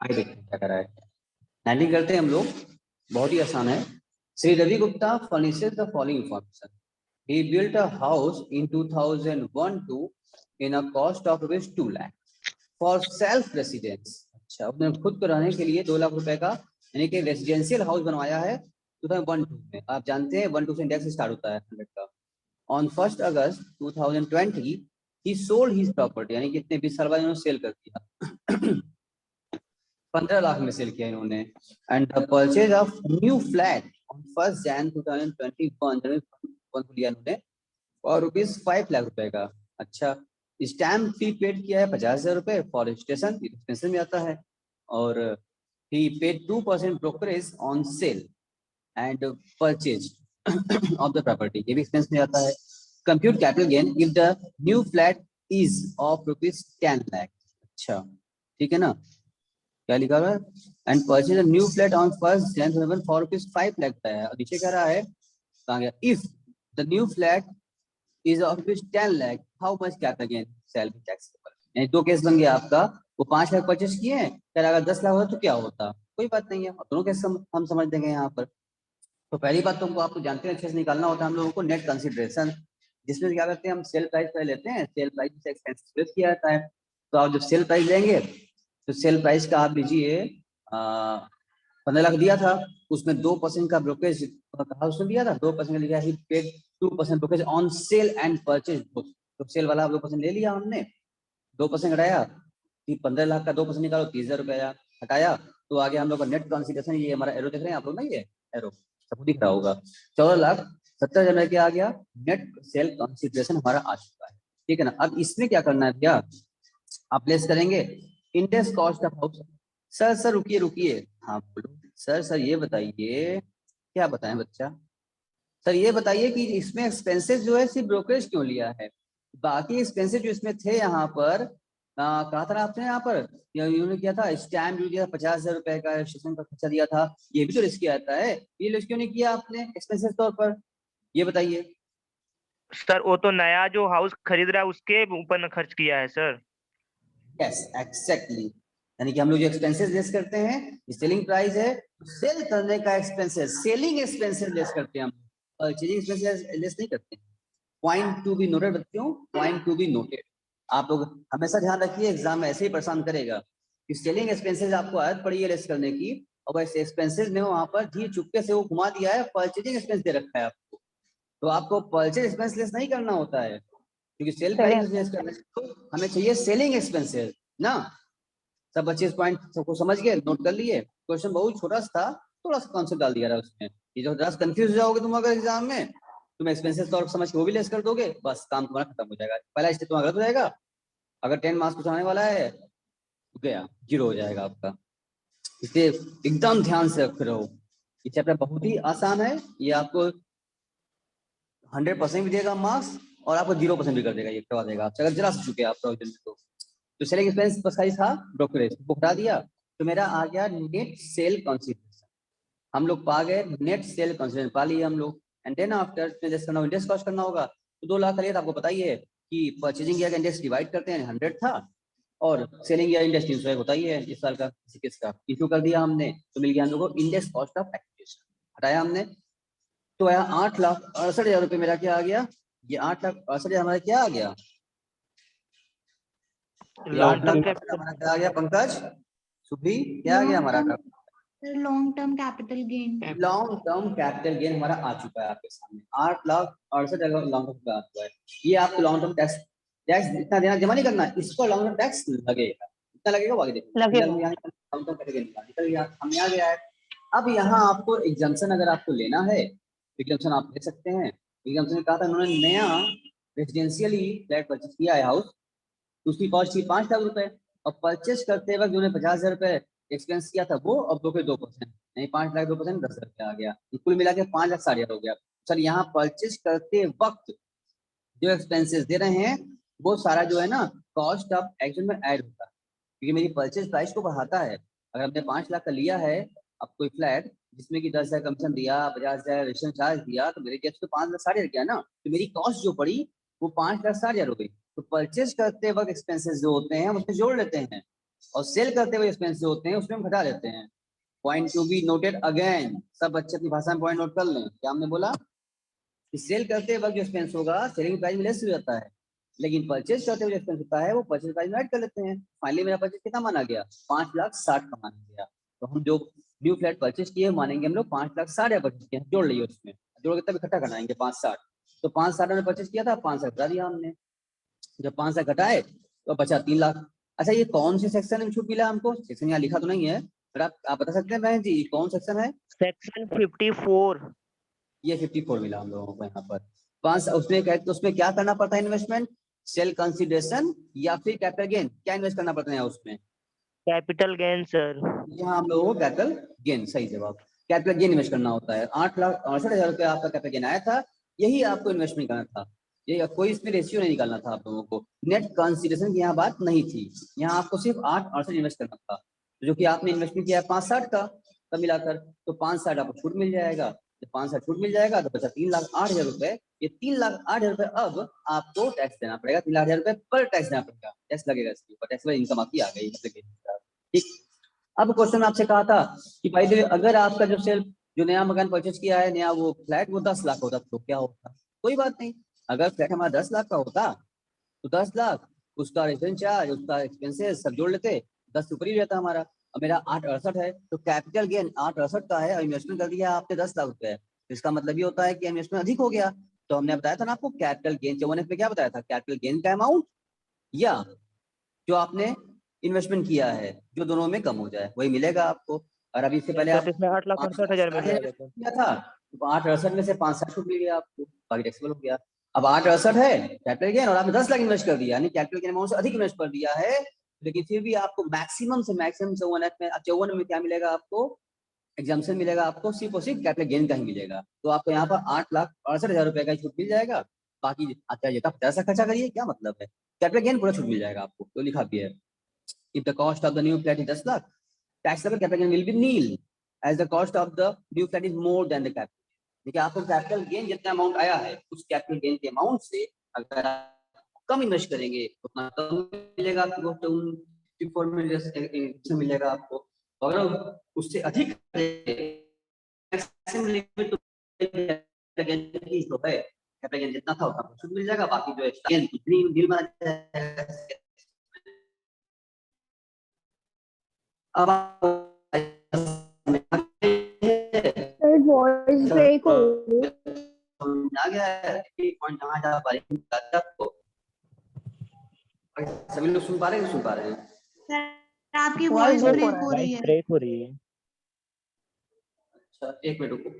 आगे देखते हैं क्या करा है। हैंडलिंग करते हैं हम लोग, बहुत ही आसान है। Shri Ravi Gupta furnishes the following information. He built a house in 2001 in a cost of ₹2 lakh for self residence। अच्छा, अपने खुद को रहने के लिए 2 लाख रुपए का यानी कि रेसिडेंशियल हाउस बनवाया है 2001 में। आप जानते हैं 1 से इंडेक्स स्टार्ट होता है 100 का। On 1 August 2020 he sold his property, यानी कि इतने 20 साल बाद इन्होंने सेल कर दिया 15 लाख में सेल किया इन्होंने। And the purchase of new flat on 1 जनवरी 2021 लिया इन्होंने और ₹5 लाख का। अच्छा, स्टैम्प फी पेड किया है 50,000 रुपए फॉर रजिस्ट्रेशन, एक्सपेंसिव में आता है। और ही paid 2% brokerage on sale and purchase of the property, ये भी एक्सपेंस में आता है। Compute capital gain if the new flat is of ₹10 lakh. अच्छा, ठीक है ना, क्या लिखा हुआ है? And purchase a new flat on 1 January for ₹5 lakh है। और नीचे कह रहा है, कहाँ गया, if the new flat is of which 10 lakh, how much capital gain shall be taxable? यानी दो केस बन गया आपका, वो 5 लाख परचेज किए हैं, फिर अगर 10 लाख होता तो क्या होता, कोई बात नहीं है, दोनों केस हम समझ देंगे यहाँ पर। तो पहली बात तो हमको, आपको जानते हैं अच्छे से निकालना होता है हम लोगों को नेट कंसिडरेशन, जिसमें क्या करते हैं हम सेल प्राइस पहले लेते हैं, सेल प्राइस से एक्सपेंसेस प्लस किया जाता है। तो आप जब सेल प्राइस लेंगे तो सेल प्राइस का आप लीजिए 15 लाख दिया था, उसमें 2% का ब्रोकरेज कहा उसने दिया था, 2% लिखा है, 2% brokerage on sale and purchase. तो सेल वाला 2% ले लिया हमने, 2% घटाया, 15 लाख का 2% निकालो 30,000 रुपया हटाया, तो आगे हम लोग का नेट कंसिडरेशन, ये हमारा एरो देख रहे हैं आप लोग ना, ये एरो सबको दिख रहा होगा, 14,70,000 के आ गया, नेट सेल कंसिडरेशन हमारा आ चुका है। ठीक है ना। अब इसमें क्या करना है भैया, आप प्लेस करेंगे index cost of house. Sir रुकिए, हाँ बोलो सर ये बताइए, क्या बताएं बच्चा, सर ये बताइए कि इसमें एक्सपेंसेस जो है सिर्फ ब्रोकरेज क्यों लिया है, बाकी एक्सपेंसेस जो इसमें थे यहाँ पर, कहा था आपने यहाँ पर, इन्होंने किया था स्टैम्प ड्यूटी दिया 50,000 रुपए का, रजिस्ट्रेशन का खर्चा दिया था, ये भी तो लिस्ट किया जाता है, ये लिस्ट क्यों नहीं किया आपने एक्सपेंसेस तौर पर, ये बताइए। सर वो तो नया जो हाउस खरीद रहा है उसके ऊपर न खर्च किया है सर। यस एक्जैक्टली, यानी कि हम लोग जो एक्सपेंसेस लेस करते हैं, सेलिंग प्राइस है, सेल करने का एक्सपेंसेस, सेलिंग एक्सपेंसेस लेस करते हैं हम, परचेजिंग एक्सपेंसेस लेस नहीं करते हैं। पॉइंट टू बी नोटेड बच्चों, पॉइंट टू बी नोटेड। आप लोग हमेशा ध्यान रखिए, एग्जाम में ऐसे ही परेशान करेगा कि सेलिंग एक्सपेंसेस आपको आदत पड़ी है लेस करने की, और वैसे एक्सपेंसेस ने वहां पर जी चुपके से वो घुमा दिया है, परचेजिंग एक्सपेंस दे रखा है आपको, तो आपको परचेज एक्सपेंस लेस नहीं करना होता है, क्योंकि सेल प्राइस लेस करना है, तो हमें चाहिए सेलिंग एक्सपेंसेस ना। सब बच्चे इस पॉइंट सबको समझ गए, नोट कर लिए, क्वेश्चन बहुत छोटा सा था, थोड़ा सा कॉन्सेप्ट डाल दिया रहा उसमें, ये जो जरा कंफ्यूज हो जाओगे तुम अगर एग्जाम में, तुम एक्सपेंसेस तो समझ के वो भी लेस कर दोगे, बस काम तुम्हारा खत्म हो जाएगा, पहला स्टेप तुम्हारा गलत हो जाएगा, अगर 10 मार्क्स कुछ आने वाला है तो गया, जीरो हो जाएगा आपका। इसलिए एकदम ध्यान से रख रहो, ये चैप्टर बहुत ही आसान है, ये आपको 100% भी देगा मार्क्स, और आपको 0% भी कर देगा, ये करवा देगा आपसे अगर जरा से चुके आप प्रोविजन तो सेलिंग एक्सपेंस बस खाली था ब्रोकरेज को हटा दिया, तो मेरा आ गया नेट सेल कंसिडरेशन, हम लोग पा गए नेट सेल कंसिडरेशन पा लिए हम लोग। And then after index cost करना होगा, तो 2 लाख का लिया था, आपको बताइए कि परचेजिंग ईयर का इंडेक्स डिवाइड करते हैं 100 था, और सेलिंग ईयर इंडेक्स 300 होता ही है इस साल का, किसका इशू कर दिया हमने, तो मिल गया हम लोग को इंडेक्स कॉस्ट ऑफ एक्विजिशन, हटाया हमने, तो आया 8,68,000 रुपये मेरा क्या आ गया, ये 8,68,000 हमारा क्या आ गया, ये 8 लॉन्ग लाख टर्म हमारा क्या आ गया पंकज, सुभी क्या आ गया हमारा, long term capital gain, long term capital gain हमारा आ चुका है आपके सामने, 8,68,000 लॉन्ग टर्म का आ चुका है। ये आपको लॉन्ग टर्म टैक्स टैक्स इतना देना जमा नहीं करना, इसको लॉन्ग टर्म टैक्स लगेगा, इतना लगेगा, वो आगे देखो लॉन्ग टर्म कैपिटल गेन निकल गया, हम यहाँ गया है। अब यहाँ आपको एग्जाम्पशन अगर आपको लेना है, एग्जाम्पशन आप ले सकते हैं। एग्जाम्पशन में कहा था उन्होंने नया रेजिडेंशियली फ्लैट परचेज किया है हाउस, उसकी कॉस्ट थी 5 लाख रुपए, और परचेज करते वक्त उन्होंने 50,000 रुपए एक्सपेंस किया था वो, और ब्रोकरेज 2%, नहीं 5 लाख 2% 10,000 रुपया आ गया, कुल मिला के 5,60,000 हो गया। सर यहाँ परचेज करते वक्त जो एक्सपेंसेस दे रहे हैं वो सारा जो है ना कॉस्ट ऑफ एक्चुअल में ऐड होता है, क्योंकि मेरी परचेज प्राइस को बढ़ाता है। अगर हमने 5 लाख का लिया है अब कोई फ्लैट, जिसमें कि 10,000 कमीशन दिया, 50,000 रजिस्ट्रेशन चार्ज दिया, तो मेरे जेब से 5,60,000 गया ना, तो मेरी कॉस्ट जो पड़ी वो 5,60,000 हो गई। तो परचेज करते वक्त एक्सपेंसेस जो होते हैं उसमें जोड़ लेते हैं, और सेल करते हुए एक्सपेंस जो होते हैं उसमें हम घटा देते हैं। Point to be noted again, सब बच्चे अपनी भाषा में पॉइंट नोट कर लें। क्या हमने बोला कि सेल करते वक्त जो एक्सपेंस होगा सेलिंग प्राइस में लेस हो जाता है, लेकिन परचेज करते हुए एक्सपेंस होता है वो परचेज प्राइस में ऐड कर लेते हैं। फाइनली मेरा परचेज कितना माना गया, 5,60,000 का माना गया। तो हम जो न्यू फ्लैट परचेज किए मानेंगे हम लोग 5,60,000 परचेज किए, जोड़ लियो उसमें, जोड़ के तब इकट्ठा कराएंगे 5,60,000। तो 5,60,000 में परचेज किया था, 5,60,000 घटा दिया हमने। जब 5,60,000 घटाए तो बचा 3,00,000। अच्छा ये कौन से सेक्शन में छूट मिला हमको, सेक्शन यहाँ लिखा तो नहीं है, पर आप बता सकते हैं बहन जी कौन सेक्शन है? सेक्शन 54। ये 54 मिला हम लोगों को यहाँ पर। पांच उसमें तो उसमें क्या करना पड़ता है इन्वेस्टमेंट, सेल कंसिडरेशन या फिर कैपिटल गेन, क्या इन्वेस्ट करना पड़ता है उसमें? Capital gain sir. यहाँ हम लोगों को कैपिटल गेन, सही जवाब, कैपिटल गेन इन्वेस्ट करना होता है। 8,68,000 रुपया आपका कैपिटल गेन आया था, यही आपको इन्वेस्टमेंट करना था। ये कोई इसमें रेशियो नहीं निकालना था आप लोगों को, नेट कंसिडरेशन की यहाँ बात नहीं थी। यहाँ आपको सिर्फ 8,68 इन्वेस्ट करना था, जो कि आपने इन्वेस्टमेंट किया है 5,60 का, तब मिलाकर तो 5,60 आपको छूट मिल जाएगा। जब 5,60 छूट मिल जाएगा तो बचा 3,08,000 रुपए। ये 3,08,000 रुपए अब आपको टैक्स देना पड़ेगा, 3,08,000 रुपए पर टैक्स देना पड़ेगा, टैक्स लगेगा इसके ऊपर, टैक्स इनकम आपकी आ गई। ठीक, अब क्वेश्चन आपसे कहा था कि भाई देखिए अगर आपका जो नया मकान परचेज किया है, नया वो फ्लैट वो 10 लाख होता तो क्या होता? कोई बात नहीं, अगर फ्लैट हमारा 10 लाख का होता तो 10 लाख उसका रेजिडेंस चार्ज उसका एक्सपेंसेस सब जोड़ लेते, 10 से ऊपर ही रहता हमारा। अब मेरा 8,68 है तो कैपिटल गेन 8,68 का है और इन्वेस्टमेंट कर दिया आपने 10 लाख रुपए, इसका मतलब ये होता है कि इन्वेस्टमेंट अधिक हो गया। तो हमने बताया था ना आपको कैपिटल गेन 54 में क्या बताया था, कैपिटल गेन का अमाउंट या जो आपने इन्वेस्टमेंट किया है, जो दोनों में कम हो जाए वही मिलेगा आपको। और अभी इससे पहले आप इसमें 8,68,000 मिल जाएगा सर। किया था तो 8,68 में से 5,60 छूट मिल गया आपको, बाकी टैक्सेबल हो गया। अब 8,68 है कैपिटल गेन और आपने 10 लाख इन्वेस्ट कर दिया, यानी कैपिटल गेन अमाउंट से अधिक इन्वेस्ट कर दिया है, लेकिन फिर भी आपको मैक्सिमम से मैक्सिमम 54 में क्या मिलेगा आपको, एग्जाम्पशन मिलेगा आपको, सिर्फ और सिर्फ कैपिटल गेन का ही मिलेगा। तो आपको यहाँ पर 8,68,000 रुपए का छूट मिल जाएगा, बाकी चाहिए था 50 खर्चा करिए, क्या मतलब है, कैपिटल गेन पूरा छूट मिल जाएगा आपको। तो लिखा भी है if the cost of the new flat is 10 lakh, taxable capital gain will be nil as the cost of the new flat is more than the capital. देखिए आपको कैपिटल गेन जितना अमाउंट आया है उस कैपिटल गेन के amount से अगर आप कम इन्वेस्ट करेंगे उतना कम मिलेगा आपको, तो मिलेगा आपको। अगर उससे अधिक कैपिटल गेन जितना था उतना छूट मिल जाएगा, बाकी जो एक्स्ट्रा गेन उतनी डील बना जाएगा। अब वॉइस ब्रेक हो रही है। आ गया है कि पॉइंट कहाँ जा पा रही है आपको, सभी लोग सुन पा रहे हैं, सुन पा रहे हैं? सर आपकी वॉइस ब्रेक हो रही है। ब्रेक हो रही है। अच्छा एक मिनट रुको।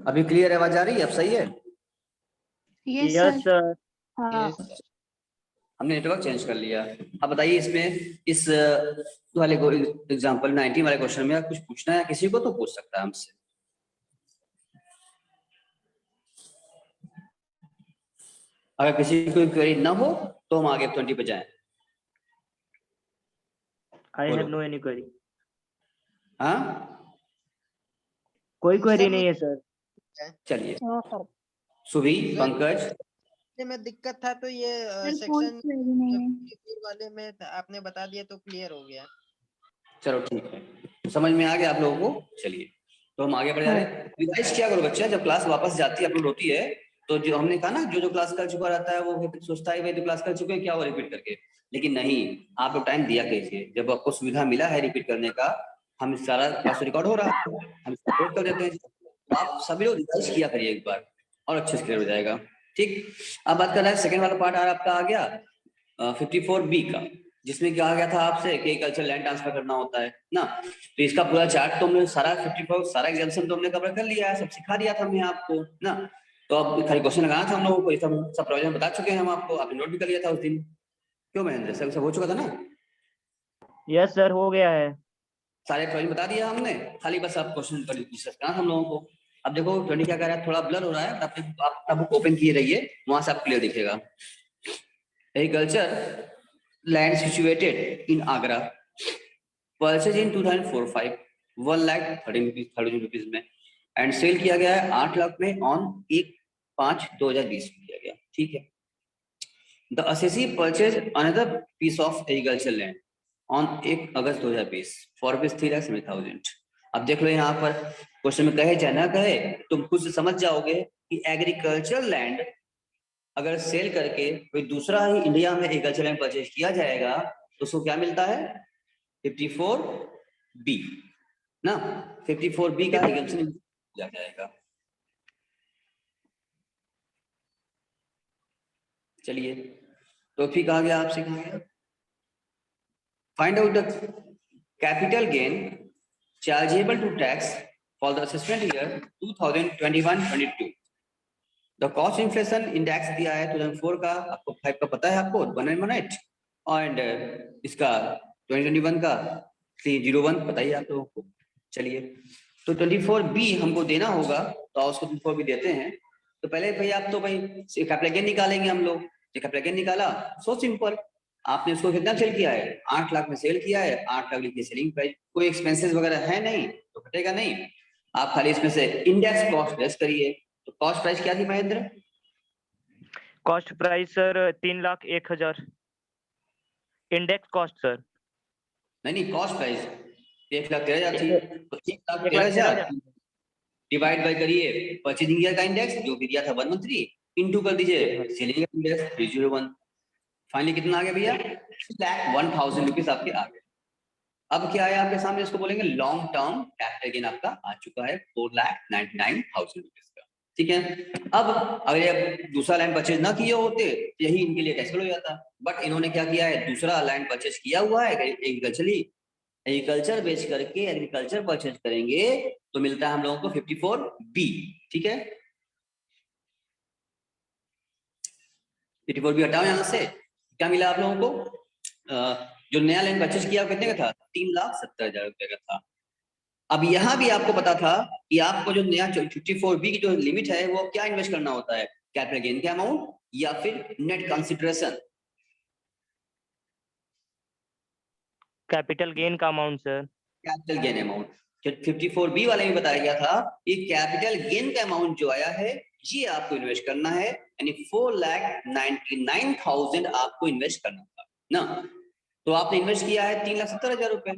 अभी क्लियर आवाज आ रही है, अब सही है? Yes sir. हाँ हमने नेटवर्क चेंज कर लिया। अब बताइए इसमें इस वाले एग्जांपल 19 वाले क्वेश्चन में कुछ पूछना है किसी को तो पूछ सकता है हमसे। अगर किसी को क्वेरी ना हो तो हम आगे 20 पे जाएं। I have no any query. हाँ कोई क्वेरी नहीं है सर। चलिए सर सुभी पंकज में दिक्कत था तो ये कोई सेक्शन क्वेरी नहीं है। वाले में आपने बता दिया तो क्लियर हो गया। चलो ठीक है, समझ में आ गया आप लोगों को। चलिए तो हम आगे बढ़ जा रहे हैं। रिवाइज क्या करो बच्चे, जब क्लास वापस जाती है अपलोड होती है तो जो हमने कहा ना जो क्लास कर चुका रहता है वो सोचता है भाई तो क्लास कर चुके हैं क्या वो रिपीट करके, लेकिन नहीं, आप लोग टाइम दिया कीजिए। जब आपको सुविधा मिला है रिपीट करने का, हम सारा क्लास रिकॉर्ड हो रहा है हम अपलोड कर देते हैं, तो आप सभी लोग रिवाइज किया करिए एक बार और अच्छे से क्लियर हो जाएगा। ठीक, अब बात कर रहा है सेकंड वाला पार्ट आपका आ गया 54B का, जिसमें क्या आ गया था आपसे कि कल्चर लैंड ट्रांसफर करना होता है ना। तो इसका पूरा चार्ट तो हमने सारा 54 सारा एग्जाम्पल तो हमने कवर कर लिया है, सब सिखा दिया था हमने आपको ना। तो अब खाली क्वेश्चन लगाना था हम लोगों को, ये सब प्रोविजन बता चुके हैं हम आपको, आपने नोट भी कर लिया था उस दिन, क्यों महेंद्र, सब हो चुका था ना। यस सर, हो गया है। सारे प्रोविजन बता दिया हमने, खाली बस आप क्वेश्चन पर डिस्कस करना था हम लोगों को। अब देखो 20 क्या कह रहा है, थोड़ा ब्लर हो रहा है, आप अपना बुक ओपन किए रहिए, वहां से आप क्लियर दिखेगा। Agriculture land situated in Agra, purchase in 2004-5 1,13,000 rupees में, एंड सेल किया गया है 8 लाख में ऑन 1/5/2020 में किया गया, ठीक है। The assessee purchase another piece of agriculture land on 1 August 2020 for rupees 3,70,000। अब देख लो यहाँ पर क्वेश्चन में कहे चाहे ना कहे, तुम खुद से समझ जाओगे कि एग्रीकल्चर लैंड अगर सेल करके कोई दूसरा ही इंडिया में एग्रीकल्चर लैंड परचेज किया जाएगा तो उसको क्या मिलता है, 54B ना। 54B का एग्जाम्पशन किया जाएगा। चलिए तो फिर कहा गया आपसे, कहा गया find out the capital gain chargeable to tax for the assessment year 2021-22। The cost inflation index दिया है 2004 का, आपको 5 का पता है, आपको 118, एंड इसका 2021 का 301 पता ही आप लोगों को। चलिए तो 24B हमको देना होगा, तो उसको 24B देते हैं। तो पहले भाई आप तो भाई कैपिटल गेन निकालेंगे हम लोग। कैपिटल गेन निकाला, सो सिंपल, आपने उसको कितना सेल किया है, 8 लाख में सेल किया है, 8 लाख लिखिए सेलिंग प्राइस, कोई एक्सपेंसेस वगैरह है नहीं तो कटेगा नहीं। आप खाली इसमें से इंडेक्स कॉस्ट लेस करिए। तो कॉस्ट प्राइस क्या थी Mahendra? Cost price sir 3,01,000। Index cost sir नहीं कॉस्ट प्राइस 1,13,000 थी, तो 1,13,000 डिवाइड बाय करिए परचेजिंग ईयर का इंडेक्स जो भी दिया था 113, इनटू कर दीजिए सेलिंग इंडेक्स 301। फाइनली कितना आ गया भैया, 1,01,000 रुपीज आपके आ गए। अब क्या है आपके सामने, इसको बोलेंगे लॉन्ग टर्म कैपिटल गेन आपका आ चुका है 4,99,000 रुपीज का, ठीक है। अब अगर ये दूसरा लैंड परचेज ना किए होते तो यही इनके लिए कैसे हो जाता, बट इन्होंने क्या किया है, दूसरा लैंड परचेज किया हुआ है एग्रीकल्चर बेच करके एग्रीकल्चर परचेज करेंगे तो मिलता है हम लोगों को 54B, ठीक है। 54B हटाओ यहां से, क्या मिला आप लोगों को, जो नया लैंड परचेज किया कितने का था, 3,70,000 रुपए का था। अब यहां भी आपको पता था कि आपको जो नया 54B की जो लिमिट है वो क्या इन्वेस्ट करना होता है, कैपिटल गेन का अमाउंट या फिर नेट कंसिडरेशन? कैपिटल गेन का amount sir. Capital gain amount, 54B वाले में बताया गया था कि कैपिटल गेन का अमाउंट जो आया है ये आपको इन्वेस्ट करना है, यानी 4,99,000 आपको इन्वेस्ट करना था ना। तो आपने इन्वेस्ट किया है 3,70,000 रुपए,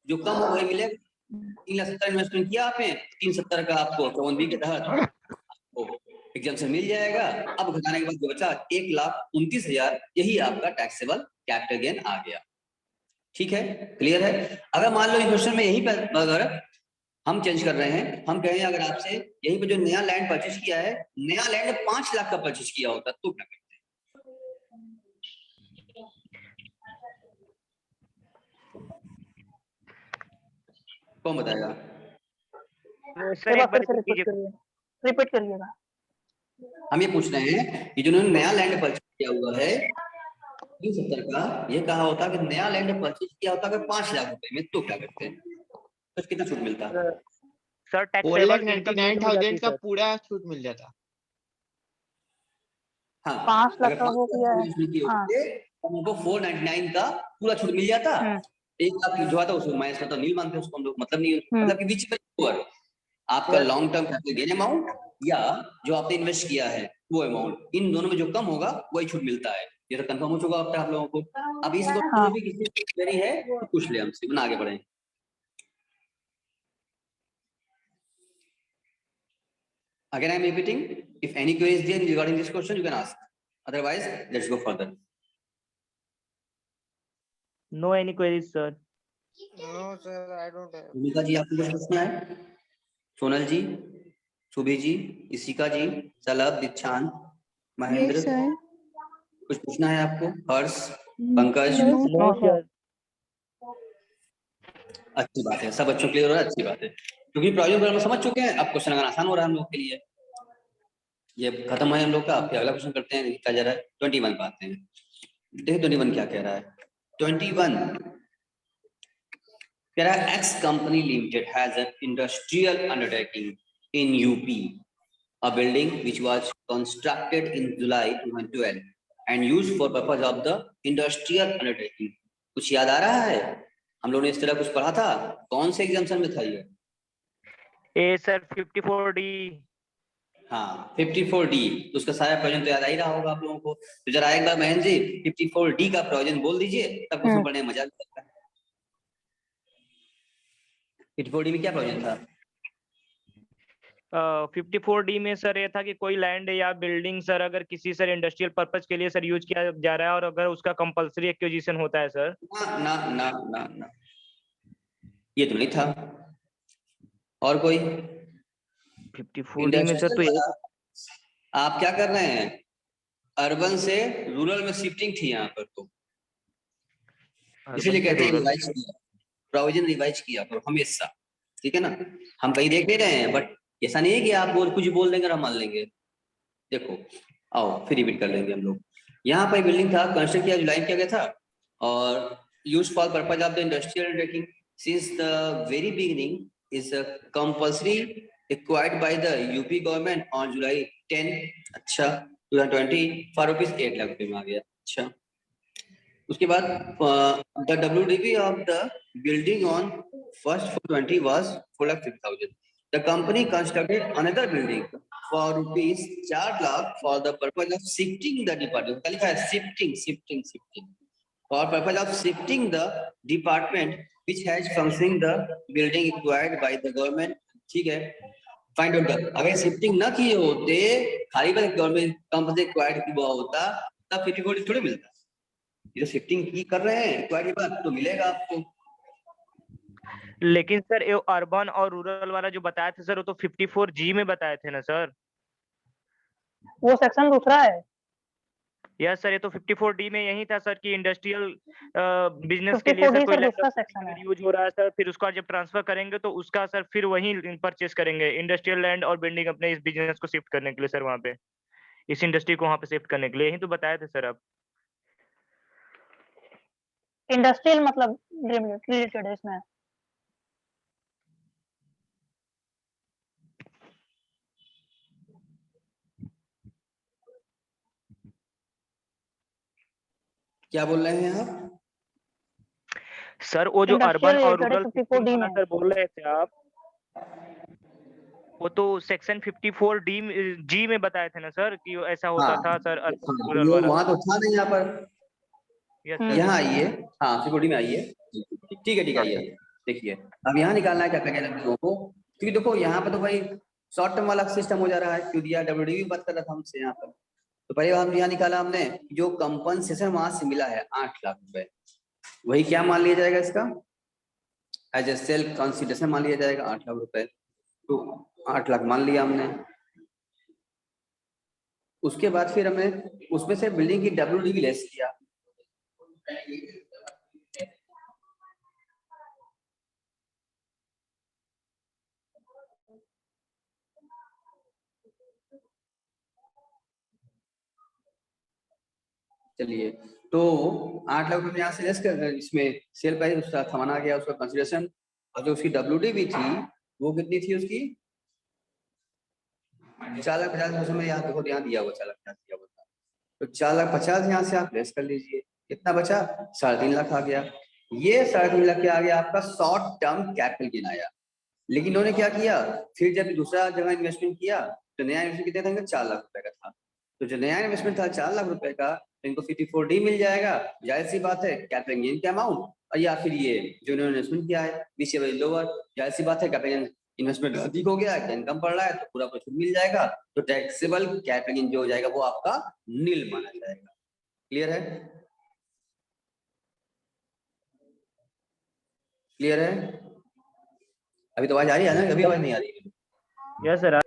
जो कम हो गए मिले 3,70,000 इन्वेस्टमेंट किया आपने, 370 का आपको 54B के तहत एग्जाम्पशन मिल जाएगा। अब घटाने के बाद जो बचा 1,29,000, यही आपका टैक्सेबल कैपिटल गेन आ गया, ठीक है, क्लियर है। अगर मान लो इस क्वेश्चन में यही पर अगर हम चेंज कर रहे हैं, हम कहें अगर आपसे यहीं पे जो नया लैंड परचेज किया है, नया लैंड 5 लाख का परचेज किया होता तो क्या करते? कौन बताएगा? सर एक बार रिपीट करिएगा। हम ये पूछ रहे हैं कि जिन्होंने नया लैंड परचेज किया हुआ है 370 का, ये कहा होता कि नया लैंड परचेज किया होता अगर 5 लाख रुपए में तो क्या करते हैं, तो कितना छूट मिलता? सर टैक्सेबल इनकम 4,99,000 का पूरा छूट मिल जाता। हाँ 5 लाख अगर का वो किया है, तो हमको 499 का पूरा छूट मिल जाता। 1 लाख जो आता है उसको माइनस करता, नील मानते हैं उसको हम लोग, मतलब नहीं, मतलब कि बीच में आपका long term capital gain amount या जो आपने इन्वेस्ट किया है वो अमाउंट, इन दोनों में जो कम होगा वही छूट मिलता है। ये तो कंफर्म हो चुका आप लोगों को। अब इसको भी किसी की क्वेरी है तो पूछ ले हमसे, आगे बढ़े। Again, I am repeating. If any query is there regarding this question, you can ask. Otherwise, let's go further. No any queries sir. No sir, I don't have. भूमिका जी आपको कुछ पूछना है? सोनल जी, सुबी जी, इशिका जी, सलभ, दीक्षांत, महेंद्र, यस सर। कुछ पूछना है आपको? Harsh, Pankaj? No no sir. अच्छी बात है, सब बच्चों क्लियर हो रहा है, अच्छी बात है, क्योंकि प्रॉब्लम हम समझ चुके हैं, अब क्वेश्चन लगाना आसान हो रहा है हम लोग के लिए। ये खत्म है हम लोग का, फिर अगला क्वेश्चन करते हैं, क्या जा रहा है 21 पे आते हैं। देखिए 21 क्या कह रहा है। 21 कह रहा है x company limited has an industrial undertaking in UP, a building which was constructed in July 2012 and used for purpose of the industrial undertaking। कुछ याद आ रहा है? हम लोगों ने इस तरह कुछ पढ़ा था, कौन से एग्जाम्शन में था ये? ए सर 54D। हाँ 54D, तो उसका सारा प्रोविजन तो याद आ ही रहा होगा आप लोगों को। तो जरा एक बार महेंद्र जी 54D का प्रोविजन बोल दीजिए, तब उसमें पढ़ने में मजा आता है। 54D में क्या प्रोविजन था? 54D में सर ये था कि कोई लैंड या बिल्डिंग सर अगर किसी सर इंडस्ट्रियल पर्पज के लिए सर यूज किया जा रहा है और अगर उसका कंपलसरी एक्विजिशन होता है सर। ना ना ना ना ना, ये तो नहीं था। और कोई? 54D में सर तो यही आप क्या कर रहे हैं, अर्बन से रूरल में शिफ्टिंग थी यहाँ पर, तो इसीलिए कहते हैं रिवाइज किया, प्रोविजन रिवाइज किया करो हमेशा, ठीक है ना। हम कहीं देख नहीं रहे हैं, बट ऐसा नहीं है कि आप कुछ बोल देंगे और हम मान लेंगे। देखो आओ फिर रिपीट कर लेंगे हम लोग। यहाँ पर बिल्डिंग था, कंस्ट्रक्ट किया, जुलाई किया गया था, और use for purpose of the industrial undertaking since the very beginning is compulsory acquired by the UP government on July 10, अच्छा 2020 फॉर ₹8 लाख में आ गया। अच्छा, उसके बाद the WDV of the building on 1st for 20 was 4,50,000। The company constructed another building for ₹4 lakh for the purpose of shifting the department। क्या लिखा है? shifting for purpose of shifting the department which has functioning the building acquired by the government। ठीक है, find out the, अगर shifting ना किए होते, खाली बस गवर्नमेंट कंपनी एक्वायर्ड किया होता, तब 54 थोड़ी मिलता। ये शिफ्टिंग की कर रहे हैं एक्वायर्ड के बाद तो मिलेगा आपको। लेकिन सर ये अर्बन और रूरल वाला जो बताए थे सर वो तो 54G में बताए थे ना सर। वो सेक्शन दूसरा है। यस सर, ये तो 54D में यही था सर कि इंडस्ट्रियल बिजनेस के लिए सर कोई लैंड यूज हो रहा है सर, फिर उसका जब ट्रांसफर करेंगे तो उसका सर फिर वही परचेस करेंगे इंडस्ट्रियल लैंड और बिल्डिंग अपने इस बिजनेस को शिफ्ट करने के लिए सर, वहाँ पे इस इंडस्ट्री को वहाँ पे शिफ्ट करने के लिए यही तो बताए थे सर आप। इंडस्ट्रियल मतलब रिलेटेड है इसमें। क्या बोल रहे हैं आप? सर वो जो अर्बन और रूरल सर बोल रहे थे आप, वो तो सेक्शन 54G में बताए थे ना सर कि ऐसा होता था सर अर्बन रूरल वाला। वहाँ तो था नहीं, यहाँ पर यहाँ आइए, हाँ 54D में आइए, ठीक है आइए। देखिए अब यहाँ निकालना है क्या करेंगे लोगों को, क्योंकि देखो यहाँ पर तो भाई शॉर्ट टर्म वाला सिस्टम हो जा रहा है, क्यों दिया WDV बात कर रहा था हमसे यहाँ पर। तो पहले हम यहाँ निकाला हमने, जो कंपनसेशन वहां से मिला है 8 लाख रुपए, वही क्या मान लिया जाएगा इसका, एज ए सेल्फ कंसिडरेशन मान लिया जाएगा 8 लाख रुपए। तो 8 लाख मान लिया हमने। उसके बाद फिर हमने उसमें से बिल्डिंग की WDV लेस किया, चलिए तो 8 लाख रुपए यहाँ से लेस कर, इसमें सेल प्राइस उसका थमाना गया, उसका कंसिडरेशन, और जो उसकी WDV थी वो कितनी थी उसकी 4,50,000 में, यहाँ देखो यहाँ दिया हुआ 4,50,000 दिया हुआ था, तो 4,50,000 यहाँ से आप लेस कर लीजिए, कितना बचा 3.5 लाख आ गया। ये 3.5 लाख क्या आ गया आपका शॉर्ट टर्म कैपिटल गेन आया। लेकिन इन्होंने क्या किया, फिर जब दूसरा जगह इन्वेस्टमेंट किया तो नया इन्वेस्टमेंट कितने था, 4 लाख रुपए का था। तो जो नया इन्वेस्टमेंट था 4 लाख रुपए का, तो इनको 54D मिल जाएगा, जाहिर सी बात है कैपिटल गेन का अमाउंट, और या फिर ये जो इन्होंने इन्वेस्टमेंट किया है बीच लोअर, जाहिर सी बात है कैपिटल इन्वेस्टमेंट अधिक हो गया, इनकम बढ़ रहा है तो पूरा प्रॉफिट मिल जाएगा, तो टैक्सेबल कैपिटल गेन जो हो जाएगा वो आपका नील माना जाएगा। क्लियर है? क्लियर है? अभी तो आवाज आ रही है ना, अभी आवाज नहीं आ रही है? Yes sir.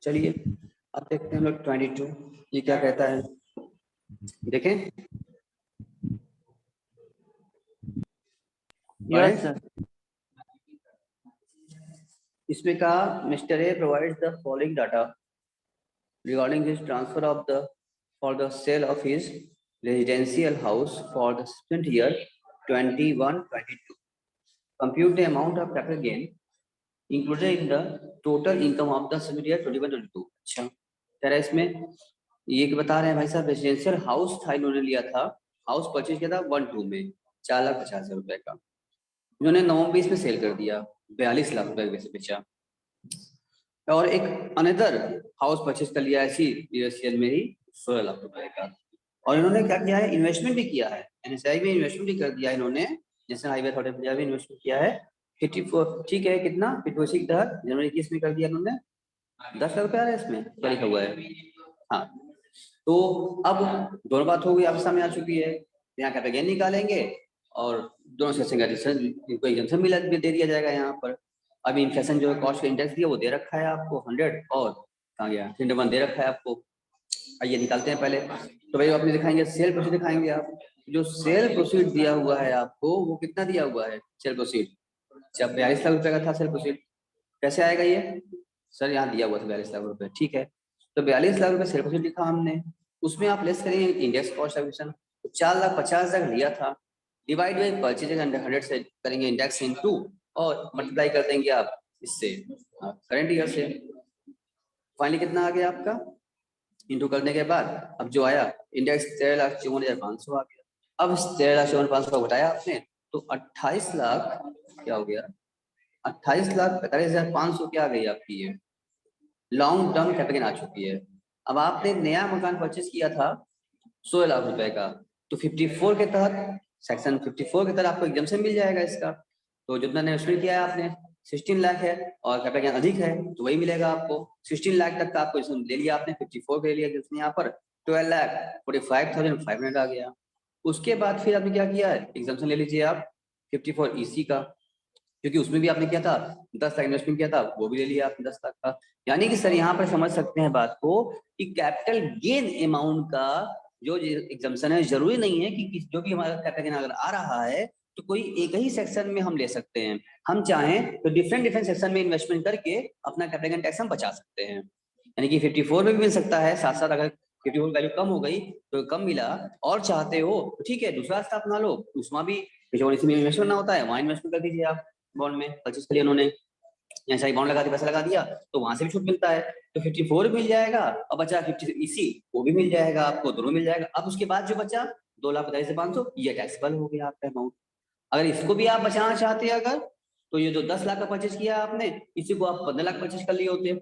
चलिए अब देखते हैं हम लोग 22 ये क्या कहता है, देखें। Yes sir. इसमें कहा mister A provides the following data regarding his transfer of the for the sale of his residential house for the student year 21-22. Compute the amount of capital gain included in the total income of the student year 21-22. अच्छा, तेरा इसमें ये कि बता रहे हैं भाई साहब रेजिडेंशियल हाउस था, इन्होंने लिया था, हाउस परचेज किया था 1-2 में 4,50,000 रुपए का, इन्होंने 9-20 में सेल कर दिया, 42 लाख रुपए से बेचा। और एक अनदर हाउस परचेज कर लिया ऐसी यूएसएल में ही 16 लाख रुपए का। और इन्होंने क्या किया है, इन्वेस्टमेंट भी किया है, एनएसआई में इन्वेस्टमेंट भी कर दिया इन्होंने, जैसे हाईवे अथॉरिटी ऑफ इंडिया में इन्वेस्टमेंट किया है 54, ठीक है कितना 54 के तहत जनवरी 21 में कर दिया इन्होंने 10 लाख रुपया आ रहा है इसमें क्या लिखा हुआ है। हाँ, तो अब दोनों बात हो गई, आपके सामने आ चुकी है, यहाँ कैपिटल गेन निकालेंगे और दोनों सेक्शन का इनको एग्जाम्पशन मिला दे दिया जाएगा यहाँ पर। अभी इन्फ्लेशन जो है कॉस्ट का इंडेक्स दिया वो दे रखा है आपको 100 और कहाँ गया 1 दे रखा है आपको। आइए निकालते हैं पहले, तो भाई आपने दिखाएंगे सेल प्रोसीड दिखाएंगे आप, जो सेल प्रोसीड दिया हुआ है आपको वो कितना दिया हुआ है सेल प्रोसीड, जब 42 लाख रुपए का था सेल प्रोसीड, कैसे आएगा ये सर, यहाँ दिया हुआ था 42 लाख रुपए, ठीक है, तो 42 लाख रुपए सेल प्रोसीड लिखा हमने, उसमें आप लेस करेंगे इंडेक्स कॉस्ट एडिशन, तो 4,50,000 लिया था, डिवाइड बाई परचेज 100 से करेंगे इंडेक्स इनटू और मल्टीप्लाई कर देंगे आप इससे करंट ईयर से, फाइनली कितना आ गया आपका, इंटू करने के बाद अब जो आया इंडेक्स 13,54,500 आ गया। अब 13,54,500 घटाया आपने तो 28 लाख क्या हो गया, 28,45,500 क्या आ गई आपकी ये लॉन्ग टर्म कैपिटल आ चुकी है। अब आपने नया मकान परचेज किया था 16 लाख रुपए का, तो 54 के तहत सेक्शन 54 के तहत आपको एग्जाम्पशन मिल जाएगा इसका, तो जितना इन्वेस्टमेंट किया है आपने 16 लाख है और कैपिटल गेन अधिक है तो वही मिलेगा आपको, 16 लाख तक का आपको इसमें ले लिया आपने, 54 के लिए यहाँ पर 12,45,500 आ गया। उसके बाद फिर आपने क्या किया है, एग्जाम्पशन ले लीजिए आप 54 EC का, क्योंकि उसमें भी आपने किया था 10 लाख इन्वेस्टमेंट किया था, वो भी ले लिया आपने 10 लाख का। यानी कि सर यहाँ पर समझ सकते हैं बात को कि कैपिटल गेन अमाउंट का जो एग्जाम्पशन है जरूरी नहीं है कि जो भी हमारा कैपिटल गेन अगर आ रहा है तो कोई एक ही सेक्शन में हम ले सकते हैं, हम चाहें तो डिफरेंट सेक्शन में इन्वेस्टमेंट करके अपना कैपिटल गेन टैक्स हम बचा सकते हैं। यानी कि 54 में भी मिल सकता है, साथ साथ अगर 54 वैल्यू कम हो गई तो कम मिला और चाहते हो तो ठीक है दूसरा रास्ता अपना लो, उसमें भी इसमें इन्वेस्टमेंट ना होता है वहाँ इन्वेस्टमेंट कर दीजिए आप बॉन्ड में परचेज के लिए, उन्होंने यहाँ सही बॉन्ड लगा दिया पैसा लगा दिया तो वहां से भी छूट मिलता है, तो 54 मिल जाएगा और बचा 50 EC वो भी मिल जाएगा आपको, दोनों मिल जाएगा। अब उसके बाद जो बचा 2,45,500 ये टैक्सेबल हो गया आपका अमाउंट। अगर इसको भी आप बचाना चाहते हैं अगर तो ये जो 10 लाख का परचेज किया आपने इसी को आप 15 लाख परचेज कर लिए होते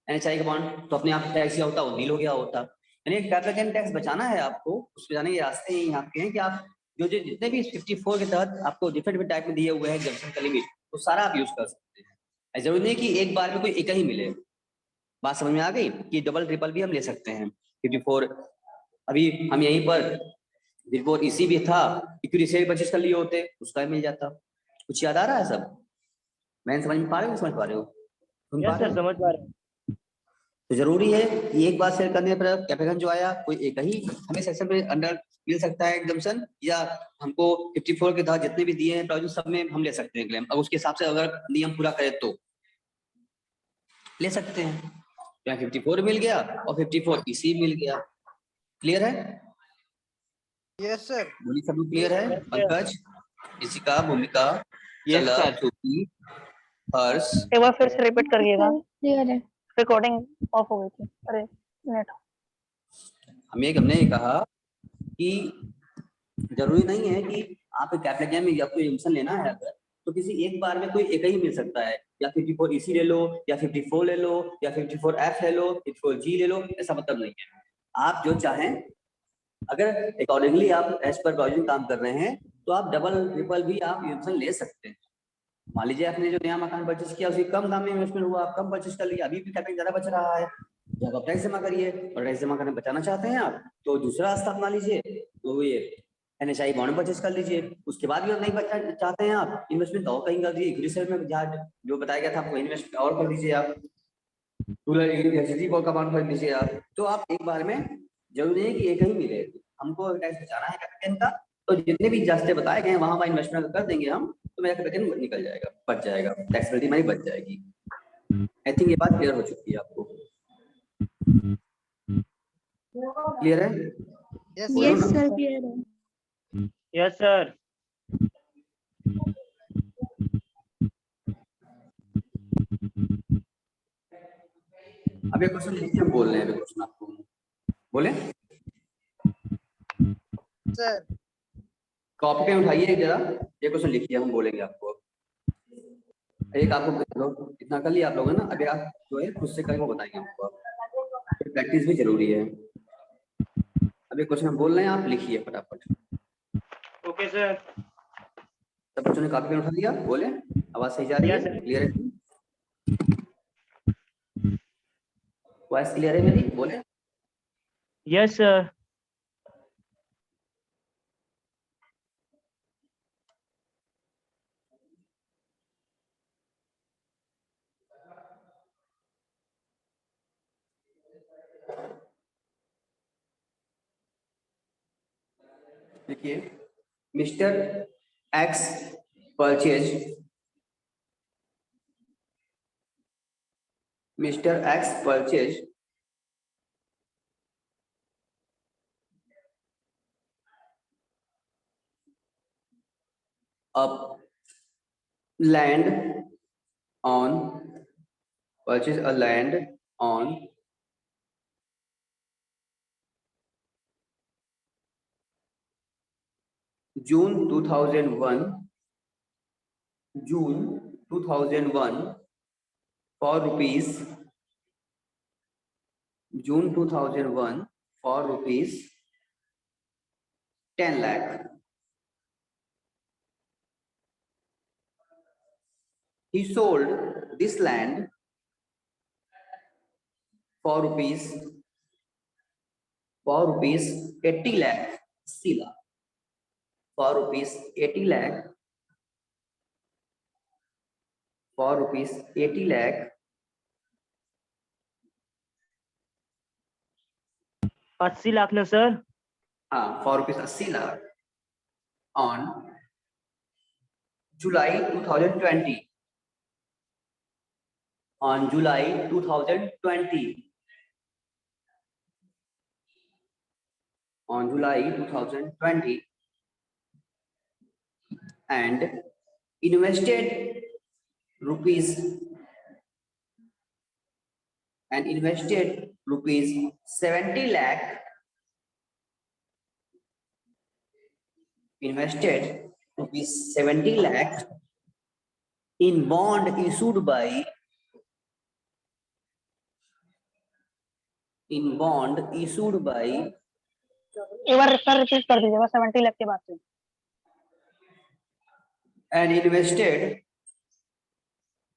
NHI का बॉन्ड तो अपने आप टैक्स किया होता वो नील हो गया होता। यानी कैपिटल गेन टैक्स बचाना है आपको, उसके जाने के रास्ते यही आपके हैं कि आप जो जितने भी 54 के तहत आपको डिफरेंट टाइप में दिए हुए हैं एग्जाम्पशन का लिमिट तो सारा आप यूज कर सकते हैं, जरूरी नहीं कि एक बार में कोई एक ही मिले। बात समझ में आ गई कि डबल ट्रिपल भी हम ले सकते हैं 54। अभी हम यहीं पर बिफोर EC भी था इक्विटी शेयर परचेज कर लिए होते उसका मिल जाता। कुछ याद आ रहा है सब, मैं समझ में पा रहे हो समझ पा रहे हो? यस सर समझ पा रहे हैं। तो जरूरी है कि एक बार शेयर करने पर कैपिटल जो आया कोई एक ही हमें सेक्शन में अंडर मिल सकता है एग्जाम्पशन, या हमको 54 के तहत जितने भी दिए हैं प्रोविजन सब में हम ले सकते हैं क्लेम, अब उसके हिसाब से अगर नियम पूरा करें तो ले सकते हैं। यहाँ 54 मिल गया और 54 EC मिल गया। क्लियर है? Yes sir. बोली सब क्लियर है? पंकज, इशिका, भूमिका, यस सर। हर्ष, एक बार फिर से रिपीट करिएगा, क्लियर है। रिकॉर्डिंग ऑफ हो गई थी। अरे नेट हमने ये कहा कि जरूरी नहीं है कि आप कैपिटल गेन में आपको एडमिशन लेना है अगर तो किसी एक बार में कोई एक ही मिल सकता है, या 54 EC ले लो या 54 ले लो या 54F ले लो 54G ले लो, ऐसा मतलब नहीं है। आप जो चाहें अगर अकॉर्डिंगली आप एज पर प्रोविजन काम कर रहे हैं तो आप डबल ट्रिपल भी आप एडमिशन ले सकते हैं। मान लीजिए आपने जो नया मकान परचेज किया उसकी कम दाम में इन्वेस्टमेंट हुआ, आप कम परचेज कर लिया, अभी भी कैपिटल ज्यादा बच रहा है, जब आप टैक्स जमा करिए और टैक्स जमा करने बचाना चाहते हैं आप तो दूसरा रास्ता अपना लीजिए, तो ये NHI बॉन्ड परचेज कर लीजिए। उसके बाद भी आप नहीं बचाना चाहते हैं आप इन्वेस्टमेंट और कहीं कर दीजिए, इक्विटी शेयर में जो बताया गया था आपको इन्वेस्टमेंट और कर दीजिए आप। रूरल इलेक्ट्रिसिटी बोर्ड का फॉर्म भर दीजिए आप। तो आप एक बार में जरूरी नहीं है कि एक ही मिले, हमको टैक्स बचाना है कैपिटल का, तो जितने भी रास्ते बताए गए हैं वहां इन्वेस्टमेंट कर देंगे हम, तो मेरा कैपिटल निकल जाएगा, बच जाएगा, टैक्सेबिलिटी हमारी बच जाएगी। आई थिंक ये बात क्लियर हो चुकी है आपको, क्लियर है? यस बोलो यस ना। सर क्लियर है। Yes sir. अब ये क्वेश्चन लिखिए, हम बोल रहे हैं अभी क्वेश्चन आपको, बोले सर। कॉपी पे उठाइए जरा, ये क्वेश्चन लिखिए, हम बोलेंगे आपको। एक आपको इतना कर लिया आप लोगों ने ना, अभी आप जो है खुद से करें वो बताएंगे आपको, प्रैक्टिस भी जरूरी है। अभी क्वेश्चन हम बोल रहे हैं, आप लिखिए फटाफट। Okay sir. सब बच्चों ने कॉपी पे उठा लिया, बोले आवाज सही जा रही Yes, है, sir. क्लियर है? वॉइस क्लियर है मेरी, बोले। Yes sir. देखिए, mister X purchase, mister X purchase a land on, purchase a land on June 2001, June 2001 for rupees, June 2001 for rupees 10 lakh. He sold this land for rupees 80 lakh, Sila, for rupees 80 lakh, for rupees 80 lakh 80 lakh ना sir? for rupees 80 lakh on July 2020, on July 2020, on July 2020, and invested rupees 70 lakh, invested rupees 70 lakh in bond issued by, in bond issued by, एक बार sir repeat कर दीजिएगा 70 लाख के बाद से। and invested,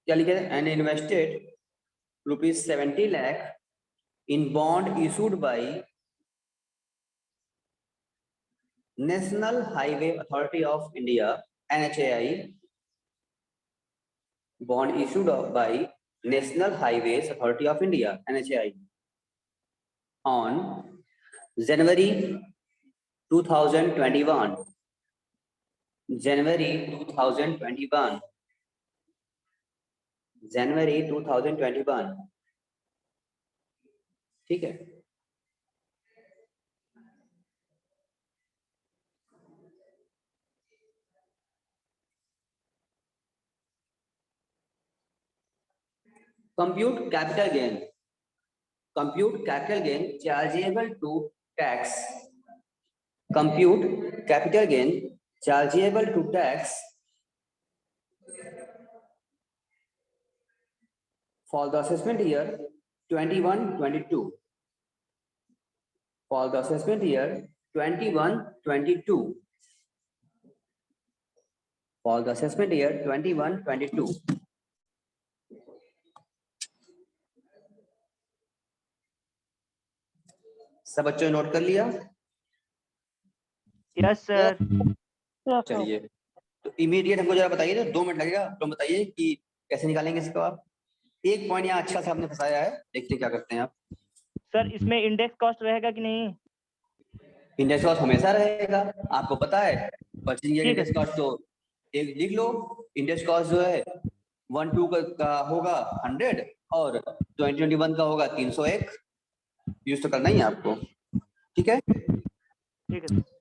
क्या लिखे थे? And invested rupees 70 lakh in bond issued by National Highway Authority of India, NHAI, bond issued by National Highways Authority of India, NHAI, on January 2021, January 2021, January 2021, ठीक है? Compute capital gain. Compute capital gain chargeable to tax. Compute capital gain chargeable to tax for the assessment year 21-22. For the assessment year 21-22. For the assessment year 21-22. सब बच्चों ने note कर लिया? Yes sir. चलिए, तो immediate हमको जरा बताइए, 2 मिनट लगेगा, तो बताइए कि कैसे निकालेंगे इसको आप एक पॉइंट यहाँ अच्छा सा आपने फंसाया है, देखते क्या करते हैं आप। सर इसमें इंडेक्स कॉस्ट रहेगा कि नहीं? इंडेक्स कॉस्ट हमेशा रहेगा, आपको पता है। परचेजिंग ठीक है। इंडेक्स कॉस्ट तो एक लिख लो, इंडेक्स कॉस्ट जो है 12 का होगा 100 और 2021 का होगा 301। यूज तो करना ही है आपको, ठीक है। ठीक है।